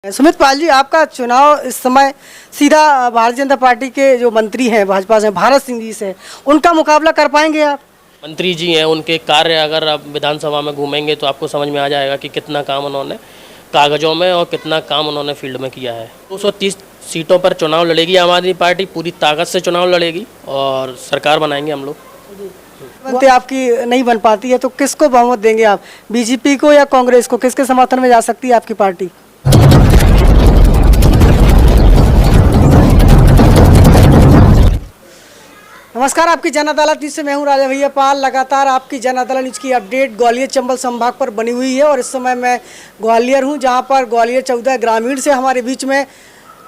सुमित पाल जी, आपका चुनाव इस समय सीधा भारतीय जनता पार्टी के जो मंत्री हैं भाजपा से, भारत सिंह जी से, उनका मुकाबला कर पाएंगे आप? मंत्री जी हैं, उनके कार्य अगर आप विधानसभा में घूमेंगे तो आपको समझ में आ जाएगा कि कितना काम उन्होंने कागजों में और कितना काम उन्होंने फील्ड में किया है। 230 सीटों पर चुनाव लड़ेगी आम आदमी पार्टी, पूरी ताकत से चुनाव लड़ेगी और सरकार बनाएंगे हम लोग। बनते आपकी नहीं बन पाती है तो किसको बहुमत देंगे आप? बीजेपी को या कांग्रेस को? किसके समर्थन में जा सकती है आपकी पार्टी? नमस्कार, आपकी जन अदालत न्यूज से मैं हूं राजा भैया पाल। लगातार आपकी जन अदालत न्यूज की अपडेट ग्वालियर चंबल संभाग पर बनी हुई है और इस समय मैं ग्वालियर हूं, जहां पर ग्वालियर 14 ग्रामीण से हमारे बीच में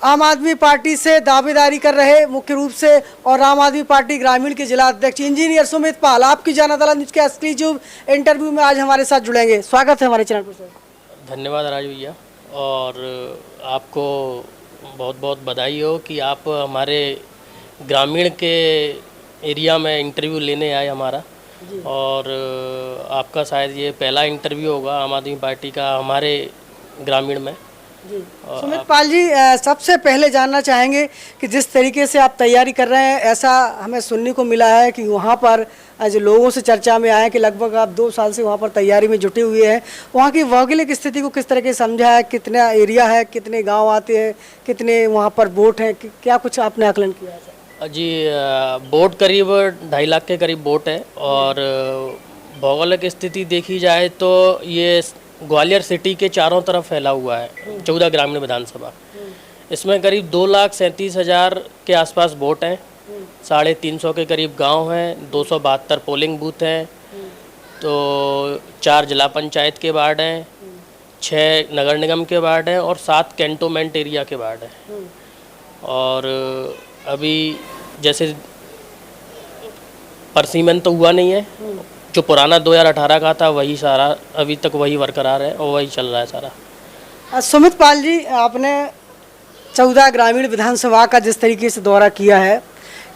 आम आदमी पार्टी से दावेदारी कर रहे मुख्य रूप से और आम आदमी पार्टी ग्रामीण के जिला अध्यक्ष इंजीनियर सुमित पाल आपकी जन अदालत न्यूज के एक्सक्लूसिव इंटरव्यू में आज हमारे साथ जुड़ेंगे। स्वागत है हमारे चैनल पर सर। धन्यवाद राजू भैया, और आपको बहुत बहुत बधाई हो कि आप हमारे ग्रामीण के एरिया में इंटरव्यू लेने आए हमारा। और आपका शायद ये पहला इंटरव्यू होगा आम आदमी पार्टी का हमारे ग्रामीण में। सुमित पाल जी, सबसे पहले जानना चाहेंगे कि जिस तरीके से आप तैयारी कर रहे हैं, ऐसा हमें सुनने को मिला है कि वहाँ पर जो लोगों से चर्चा में आया कि लगभग आप 2 साल से वहाँ पर तैयारी में जुटे हुए हैं, वहाँ की भौगोलिक स्थिति को किस तरह के समझा है? कितना एरिया है, कितने गाँव आते हैं, कितने वहाँ पर वोट हैं, क्या कुछ आपने आकलन किया है? जी, वोट करीब 2.5 लाख के करीब वोट है। और भौगोलिक स्थिति देखी जाए तो ये ग्वालियर सिटी के चारों तरफ फैला हुआ है 14 ग्रामीण विधानसभा। इसमें करीब 2,37,000 के आसपास वोट हैं, 350 के करीब गांव हैं, 272 पोलिंग बूथ हैं, तो 4 जिला पंचायत के वार्ड हैं, 6 नगर निगम के वार्ड हैं और 7 कैंटोनमेंट एरिया के वार्ड हैं। और अभी जैसे परसीमन तो हुआ नहीं है, जो पुराना 2018 का था वही सारा अभी तक वही बरकरार है और वही चल रहा है सारा। सुमित पाल जी, आपने 14 ग्रामीण विधानसभा का जिस तरीके से दौरा किया है,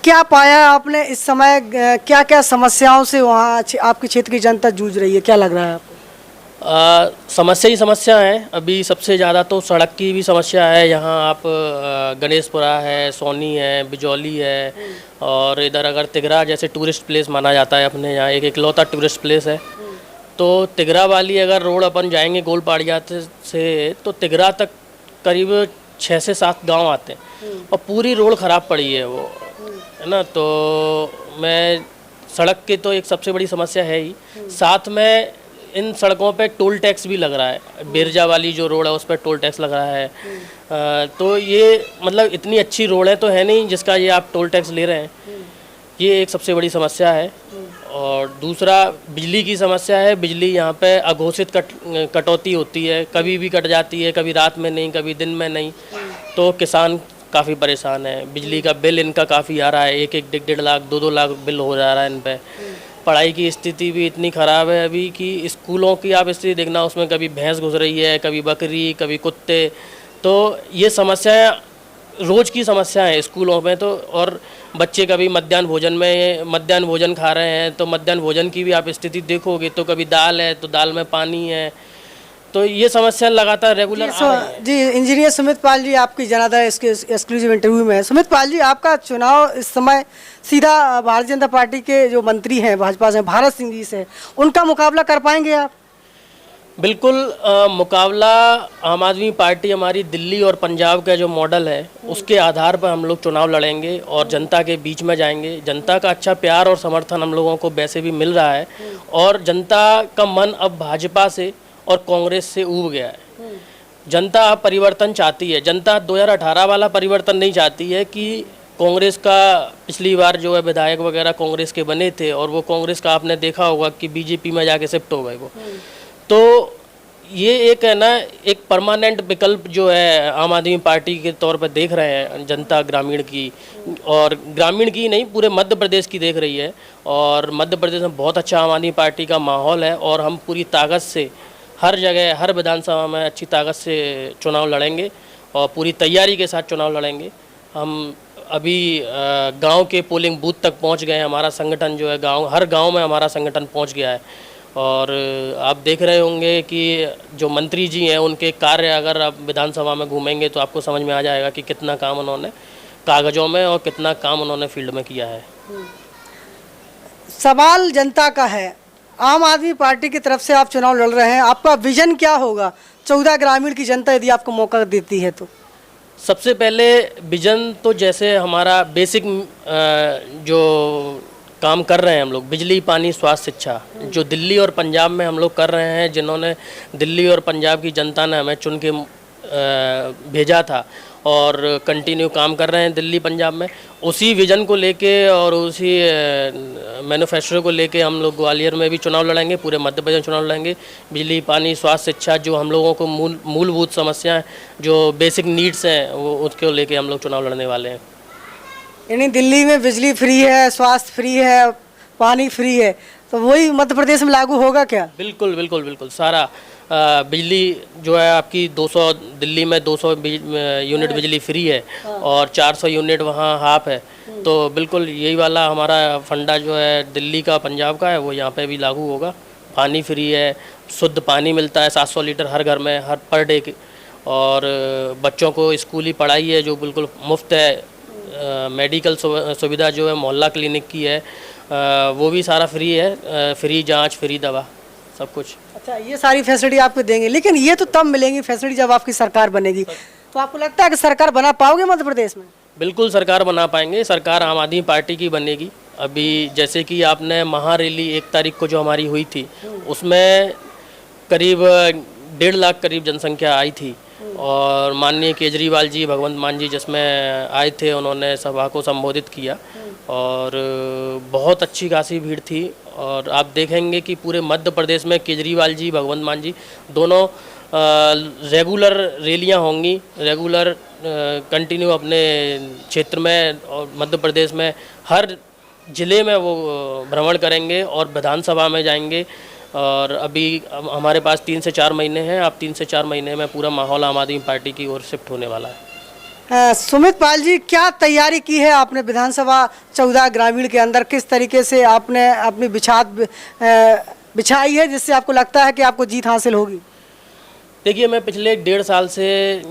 क्या पाया आपने इस समय? क्या क्या समस्याओं से वहाँ आपके क्षेत्र की जनता जूझ रही है? क्या लग रहा है आपको? समस्या ही समस्या है। अभी सबसे ज़्यादा तो सड़क की भी समस्या है। यहाँ आप गणेशपुरा है, सोनी है, बिजौली है, और इधर अगर तिगरा जैसे टूरिस्ट प्लेस माना जाता है अपने यहाँ, एक इकलौता टूरिस्ट प्लेस है। तो तिगरा वाली अगर रोड अपन जाएंगे गोलपाड़िया से तो तिगरा तक करीब 6 से 7 गांव आते हैं और पूरी रोड ख़राब पड़ी है वो, है ना। तो मैं सड़क की तो एक सबसे बड़ी समस्या है ही, साथ में इन सड़कों पे टोल टैक्स भी लग रहा है। बिरजा वाली जो रोड है उस पर टोल टैक्स लग रहा है। तो ये मतलब इतनी अच्छी रोड है तो है नहीं जिसका ये आप टोल टैक्स ले रहे हैं, ये एक सबसे बड़ी समस्या है। और दूसरा बिजली की समस्या है। बिजली यहाँ पे अघोषित कटौती होती है, कभी भी कट जाती है, कभी रात में नहीं, कभी दिन में नहीं। तो किसान काफ़ी परेशान है। बिजली का बिल इनका काफ़ी आ रहा है, 1-1, 1.5 लाख, 2-2 लाख बिल हो जा रहा है इन पर। पढ़ाई की स्थिति भी इतनी ख़राब है अभी कि स्कूलों की आप स्थिति देखना, उसमें कभी भैंस घुस रही है, कभी बकरी, कभी कुत्ते। तो ये समस्याएं रोज़ की समस्या है स्कूलों में। तो और बच्चे कभी मध्याह्न भोजन खा रहे हैं, तो मध्याह्न भोजन की भी आप स्थिति देखोगे तो कभी दाल है तो दाल में पानी है। तो ये समस्या लगातार रेगुलर जी इंजीनियर सुमित पाल जी, आपकी जन अदालत इसके एक्सक्लूसिव इंटरव्यू में। सुमित पाल जी, आपका चुनाव इस समय सीधा भारतीय जनता पार्टी के जो मंत्री हैं भाजपा से, भारत सिंह जी से, उनका मुकाबला कर पाएंगे आप? बिल्कुल, मुकाबला आम आदमी पार्टी हमारी दिल्ली और पंजाब का जो मॉडल है उसके आधार पर हम लोग चुनाव लड़ेंगे और जनता के बीच में जाएंगे। जनता का अच्छा प्यार और समर्थन हम लोगों को वैसे भी मिल रहा है और जनता का मन अब भाजपा से और कांग्रेस से ऊब गया है। जनता अब परिवर्तन चाहती है। जनता 2018 वाला परिवर्तन नहीं चाहती है कि कांग्रेस का पिछली बार जो है विधायक वगैरह कांग्रेस के बने थे और वो कांग्रेस का आपने देखा होगा कि बीजेपी में जाके शिफ्ट हो गए वो। तो ये एक है ना, एक परमानेंट विकल्प जो है आम आदमी पार्टी के तौर पर देख रहे हैं जनता ग्रामीण की, और ग्रामीण की नहीं पूरे मध्य प्रदेश की देख रही है। और मध्य प्रदेश में बहुत अच्छा आम आदमी पार्टी का माहौल है और हम पूरी ताकत से हर जगह हर विधानसभा में अच्छी ताकत से चुनाव लड़ेंगे और पूरी तैयारी के साथ चुनाव लड़ेंगे। हम अभी गांव के पोलिंग बूथ तक पहुंच गए हैं। हमारा संगठन जो है हर गांव में हमारा संगठन पहुंच गया है और आप देख रहे होंगे कि जो मंत्री जी हैं उनके कार्य अगर आप विधानसभा में घूमेंगे तो आपको समझ में आ जाएगा कि कितना काम उन्होंने कागज़ों में और कितना काम उन्होंने फील्ड में किया है। सवाल जनता का है, आम आदमी पार्टी की तरफ से आप चुनाव लड़ रहे हैं, आपका विजन क्या होगा 14 ग्रामीण की जनता यदि आपको मौका देती है तो? सबसे पहले विजन तो जैसे हमारा बेसिक जो काम कर रहे हैं हम लोग, बिजली, पानी, स्वास्थ्य, शिक्षा, जो दिल्ली और पंजाब में हम लोग कर रहे हैं, जिन्होंने दिल्ली और पंजाब की जनता ने हमें चुन के भेजा था और कंटिन्यू काम कर रहे हैं दिल्ली पंजाब में, उसी विज़न को लेके और उसी मैनिफेस्टो को लेके हम लोग ग्वालियर में भी चुनाव लड़ेंगे, पूरे मध्य प्रदेश में चुनाव लड़ेंगे। बिजली, पानी, स्वास्थ्य, शिक्षा, जो हम लोगों को मूलभूत समस्याएं, जो बेसिक नीड्स हैं, वो उसको लेके हम लोग चुनाव लड़ने वाले हैं। यानी दिल्ली में बिजली फ्री है, स्वास्थ्य फ्री है, पानी फ्री है, तो वही मध्य प्रदेश में लागू होगा क्या? बिल्कुल बिल्कुल बिल्कुल। सारा बिजली जो है आपकी 200, दिल्ली में 200 यूनिट बिजली फ्री है और 400 यूनिट वहाँ हाफ है, तो बिल्कुल यही वाला हमारा फंडा जो है दिल्ली का, पंजाब का है, वो यहाँ पे भी लागू होगा। पानी फ्री है, शुद्ध पानी मिलता है 700 लीटर हर घर में, हर पर डे के, और बच्चों को स्कूली पढ़ाई है जो बिल्कुल मुफ्त है। मेडिकल सुविधा जो है मोहल्ला क्लिनिक की है, वो भी सारा फ्री है, फ्री जांच, फ्री दवा, सब कुछ। अच्छा, ये सारी फैसिलिटी आपको देंगे, लेकिन ये तो तब मिलेंगी फैसिलिटी जब आपकी सरकार बनेगी, तो आपको लगता है कि सरकार बना पाओगे मध्य प्रदेश में? बिल्कुल सरकार बना पाएंगे। सरकार आम आदमी पार्टी की बनेगी। अभी जैसे कि आपने महारैली 1 तारीख को जो हमारी हुई थी, उसमें करीब 1.5 लाख करीब जनसंख्या आई थी और माननीय केजरीवाल जी, भगवंत मान जी जिसमें आए थे, उन्होंने सभा को संबोधित किया और बहुत अच्छी खासी भीड़ थी। और आप देखेंगे कि पूरे मध्य प्रदेश में केजरीवाल जी, भगवंत मान जी दोनों रेगुलर रैलियां होंगी, रेगुलर कंटिन्यू अपने क्षेत्र में और मध्य प्रदेश में हर ज़िले में वो भ्रमण करेंगे और विधानसभा में जाएंगे। और अभी हमारे पास 3 से 4 महीने हैं, अब 3 से 4 महीने में पूरा माहौल आम आदमी पार्टी की ओर शिफ्ट होने वाला है। सुमित पाल जी, क्या तैयारी की है आपने विधानसभा 14 ग्रामीण के अंदर? किस तरीके से आपने अपनी बिछाई है जिससे आपको लगता है कि आपको जीत हासिल होगी? देखिए, मैं पिछले 1.5 साल से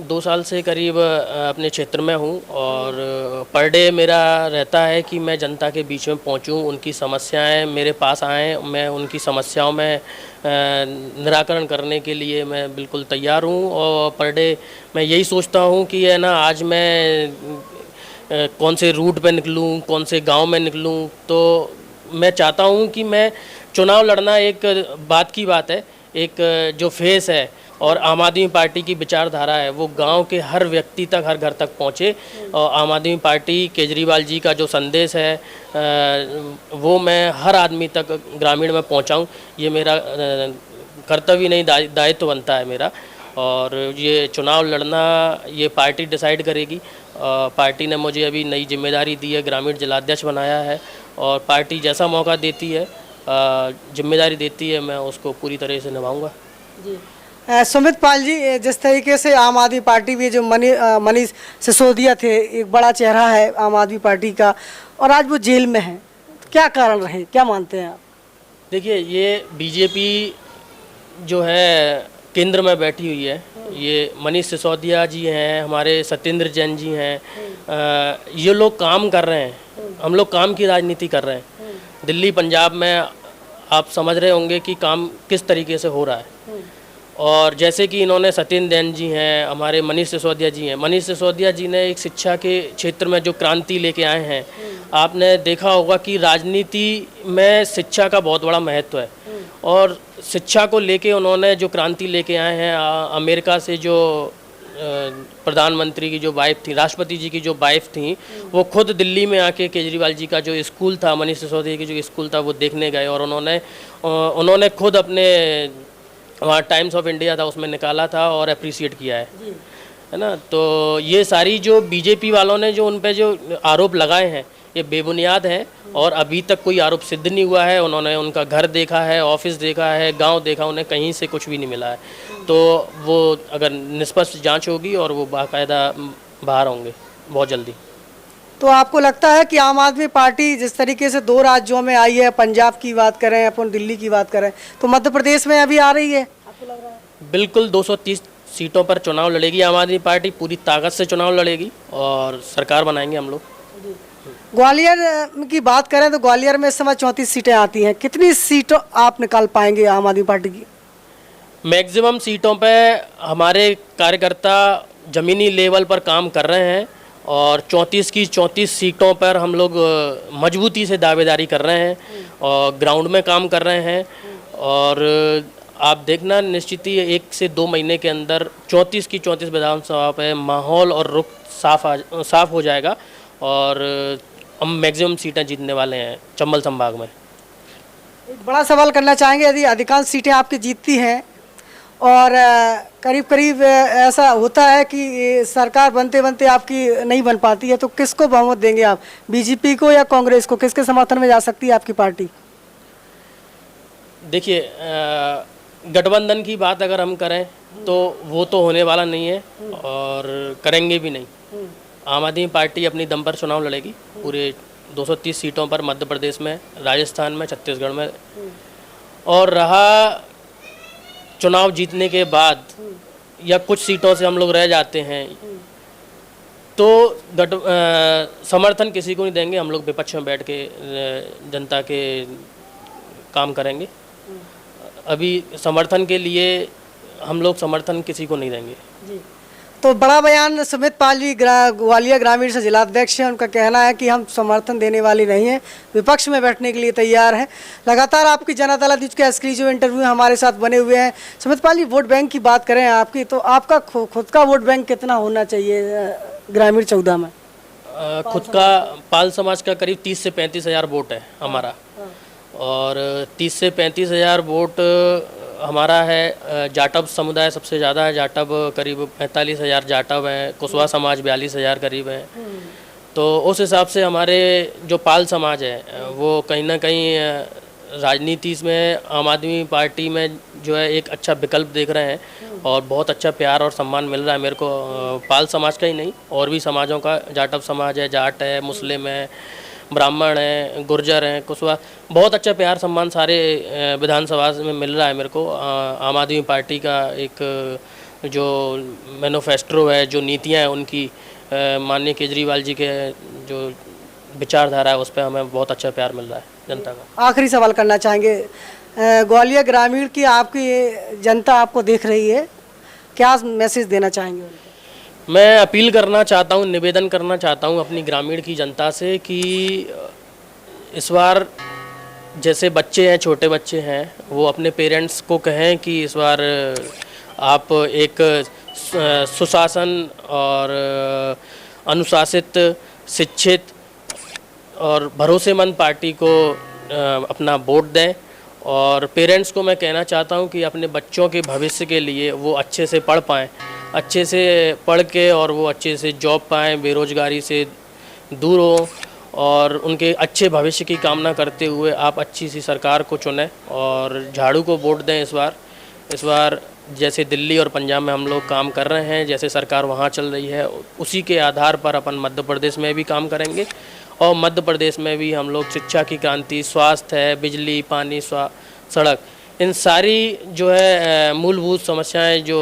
2 साल से करीब अपने क्षेत्र में हूँ और पर डे मेरा रहता है कि मैं जनता के बीच में पहुँचूँ, उनकी समस्याएं मेरे पास आएँ, मैं उनकी समस्याओं में निराकरण करने के लिए मैं बिल्कुल तैयार हूँ। और पर डे मैं यही सोचता हूँ कि है ना, आज मैं कौन से रूट पे निकलूँ, कौन से गांव में निकलूँ, तो मैं चाहता हूँ कि मैं चुनाव लड़ना एक बात की बात है, एक जो फेस है और आम आदमी पार्टी की विचारधारा है वो गांव के हर व्यक्ति तक, हर घर तक पहुँचे। और आम आदमी पार्टी, केजरीवाल जी का जो संदेश है वो मैं हर आदमी तक ग्रामीण में पहुँचाऊँ, ये मेरा कर्तव्य नहीं दायित्व बनता है मेरा। और ये चुनाव लड़ना ये पार्टी डिसाइड करेगी। पार्टी ने मुझे अभी नई जिम्मेदारी दी है, ग्रामीण जिलाध्यक्ष बनाया है और पार्टी जैसा मौका देती है, जिम्मेदारी देती है, मैं उसको पूरी तरह से निभाऊंगा। जी। सुमित पाल जी, जिस तरीके से आम आदमी पार्टी में जो मनीष सिसोदिया थे, एक बड़ा चेहरा है आम आदमी पार्टी का, और आज वो जेल में है, तो क्या कारण रहे, क्या मानते हैं आप? देखिए, ये बीजेपी जो है केंद्र में बैठी हुई है, ये मनीष सिसोदिया जी हैं, हमारे सत्येंद्र जैन जी हैं, ये लोग काम कर रहे हैं, हम लोग काम की राजनीति कर रहे हैं। दिल्ली पंजाब में आप समझ रहे होंगे कि काम किस तरीके से हो रहा है। और जैसे कि इन्होंने सत्येंद्र जैन जी हैं, हमारे मनीष सिसोदिया जी हैं, मनीष सिसोदिया जी ने एक शिक्षा के क्षेत्र में जो क्रांति लेके आए हैं, आपने देखा होगा कि राजनीति में शिक्षा का बहुत बड़ा महत्व है और शिक्षा को लेके उन्होंने जो क्रांति लेके आए हैं, अमेरिका से जो प्रधानमंत्री की जो वाइफ थी, राष्ट्रपति जी की जो वाइफ थी, वो खुद दिल्ली में आके केजरीवाल जी का जो स्कूल था, मनीष सिसोदिया की जो स्कूल था, वो देखने गए और उन्होंने खुद अपने वहाँ टाइम्स ऑफ इंडिया था उसमें निकाला था और अप्रिशिएट किया है ना। तो ये सारी जो बीजेपी वालों ने जो उन पे जो आरोप लगाए हैं, ये बेबुनियाद हैं और अभी तक कोई आरोप सिद्ध नहीं हुआ है। उन्होंने उनका घर देखा है, ऑफिस देखा है, गांव देखा, उन्हें कहीं से कुछ भी नहीं मिला है। तो वो अगर निष्पक्ष जांच होगी और वो बाकायदा बाहर होंगे बहुत जल्दी। तो आपको लगता है कि आम आदमी पार्टी जिस तरीके से 2 राज्यों में आई है, पंजाब की बात करें, अपन दिल्ली की बात करें, तो मध्य प्रदेश में अभी आ रही है? आपको लग रहा है? बिल्कुल 230 सीटों पर चुनाव लड़ेगी आम आदमी पार्टी, पूरी ताकत से चुनाव लड़ेगी और सरकार बनाएंगे हम लोग। ग्वालियर की बात करें तो ग्वालियर में इस समय 34 सीटें आती हैं। कितनी सीटों आप निकाल पाएंगे आम आदमी पार्टी की? मैक्सिमम सीटों पे हमारे कार्यकर्ता ज़मीनी लेवल पर काम कर रहे हैं और 34 की 34 सीटों पर हम लोग मजबूती से दावेदारी कर रहे हैं और ग्राउंड में काम कर रहे हैं। और आप देखना निश्चित ही 1 से 2 महीने के अंदर 34 की 34 विधानसभा पे माहौल और रुख साफ हो जाएगा और हम मैक्सिमम सीटें जीतने वाले हैं चंबल संभाग में। एक बड़ा सवाल करना चाहेंगे, यदि अधिकांश सीटें आपकी जीतती हैं और करीब करीब ऐसा होता है कि सरकार बनते बनते आपकी नहीं बन पाती है, तो किसको बहुमत देंगे आप? बीजेपी को या कांग्रेस को? किसके समर्थन में जा सकती है आपकी पार्टी? देखिए गठबंधन की बात अगर हम करें तो वो तो होने वाला नहीं है और करेंगे भी नहीं। आम आदमी पार्टी अपनी दम पर चुनाव लड़ेगी पूरे 230 सीटों पर, मध्य प्रदेश में, राजस्थान में, छत्तीसगढ़ में। और रहा चुनाव जीतने के बाद या कुछ सीटों से हम लोग रह जाते हैं तो समर्थन किसी को नहीं देंगे। हम लोग विपक्ष में बैठ के जनता के काम करेंगे। अभी समर्थन के लिए हम लोग समर्थन किसी को नहीं देंगे। जी। तो बड़ा बयान सुमित पाल जी ग्वालियर ग्रामीण से जिलाध्यक्ष हैं, उनका कहना है कि हम समर्थन देने वाले नहीं हैं, विपक्ष में बैठने के लिए तैयार हैं। लगातार आपकी जनता दल न्यूज़ के एक्सक्लूसिव इंटरव्यू हमारे साथ बने हुए हैं। सुमित पाल जी, वोट बैंक की बात करें आपकी, तो आपका खुद का वोट बैंक कितना होना चाहिए ग्रामीण 14 में? खुद का पाल समाज का करीब 30 से 35 हज़ार वोट है हमारा और 30 से 35 हज़ार वोट हमारा है। जाटव समुदाय सबसे ज़्यादा है, जाटव करीब 45 हज़ार जाटव हैं, कुशवा समाज 42 हज़ार करीब है। तो उस हिसाब से हमारे जो पाल समाज है वो कहीं ना कहीं राजनीति में आम आदमी पार्टी में जो है एक अच्छा विकल्प देख रहे हैं और बहुत अच्छा प्यार और सम्मान मिल रहा है मेरे को। पाल समाज का ही नहीं और भी समाजों का, जाटव समाज है, जाट है, मुस्लिम है, ब्राह्मण हैं, गुर्जर हैं, कुशवा, बहुत अच्छा प्यार सम्मान सारे विधानसभा में मिल रहा है मेरे को। आम आदमी पार्टी का एक जो मैनिफेस्टो है, जो नीतियां हैं उनकी, माननीय केजरीवाल जी के जो विचारधारा है उस पर हमें बहुत अच्छा प्यार मिल रहा है जनता का। आखिरी सवाल करना चाहेंगे, ग्वालियर ग्रामीण की आपकी जनता आपको देख रही है, क्या मैसेज देना चाहेंगे उनको? मैं अपील करना चाहता हूँ, निवेदन करना चाहता हूँ अपनी ग्रामीण की जनता से कि इस बार जैसे बच्चे हैं, छोटे बच्चे हैं, वो अपने पेरेंट्स को कहें कि इस बार आप एक सुशासन और अनुशासित, शिक्षित और भरोसेमंद पार्टी को अपना वोट दें। और पेरेंट्स को मैं कहना चाहता हूँ कि अपने बच्चों के भविष्य के लिए वो अच्छे से पढ़ पाएँ, अच्छे से पढ़ के और वो अच्छे से जॉब पाएँ, बेरोज़गारी से दूर हो और उनके अच्छे भविष्य की कामना करते हुए आप अच्छी सी सरकार को चुनें और झाड़ू को वोट दें। इस बार जैसे दिल्ली और पंजाब में हम लोग काम कर रहे हैं, जैसे सरकार वहाँ चल रही है, उसी के आधार पर अपन मध्य प्रदेश में भी काम करेंगे और मध्य प्रदेश में भी हम लोग शिक्षा की क्रांति, स्वास्थ्य है, बिजली, पानी, सड़क, इन सारी जो है मूलभूत समस्याएं जो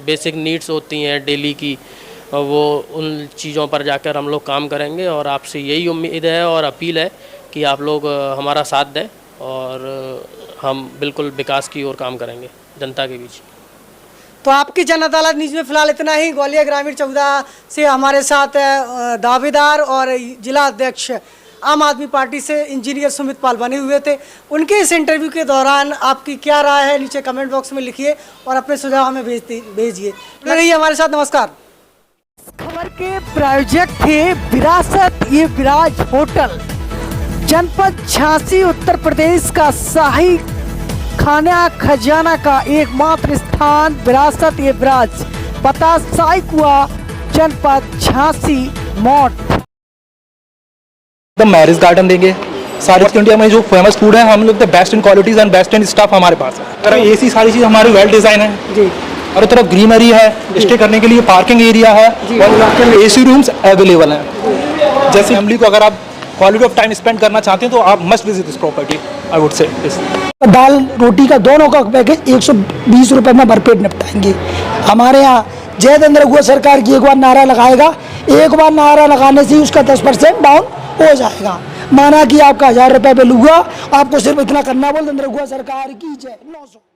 बेसिक नीड्स होती हैं डेली की, वो उन चीज़ों पर जाकर हम लोग काम करेंगे। और आपसे यही उम्मीद है और अपील है कि आप लोग हमारा साथ दें और हम बिल्कुल विकास की ओर काम करेंगे जनता के बीच। तो आपकी जनता दल न्यूज़ में फिलहाल इतना ही। ग्वालियर ग्रामीण 14 से हमारे साथ दावेदार और जिला अध्यक्ष आम आदमी पार्टी से इंजीनियर सुमित पाल बने हुए थे। उनके इस इंटरव्यू के दौरान आपकी क्या राय है नीचे कमेंट बॉक्स में लिखिए और अपने सुझाव हमें भेजिए। रहिए हमारे साथ। नमस्कार। खबर के प्रायोजक थे विरासत ये विराज होटल, जनपद झांसी उत्तर प्रदेश का शाही खाना खजाना का एकमात्र स्थान विरासत ये विराज, पता साई कुआ, जनपद झांसी मोट। द मैरिज गार्डन देंगे। साउथ इंडिया में जो फेमस फूड है हम लोग the best in qualities and best in staff हमारे पास है। एसी सारी चीज़ हमारी वेल डिज़ाइन है जी। और तरफ ग्रीनरी है, स्टे करने के लिए पार्किंग एरिया है और एसी रूम्स अवेलेबल हैं। जैसे फैमिली को अगर आप क्वालिटी ऑफ टाइम स्पेंड करना चाहते हैं तो आप must visit this property, I would say. दाल रोटी का दोनों का पैकेज 120 रुपये में भरपेट निपटाएंगे। हमारे यहाँ जय चंद्र गुहा सरकार की एक बार नारा लगाएगा, एक बार नारा लगाने से ही उसका 10% डाउन हो जाएगा। माना कि आपका 1000 रुपये पे लूँगा, आपको सिर्फ इतना करना बोल चंद्र गुहा सरकार की जय 900।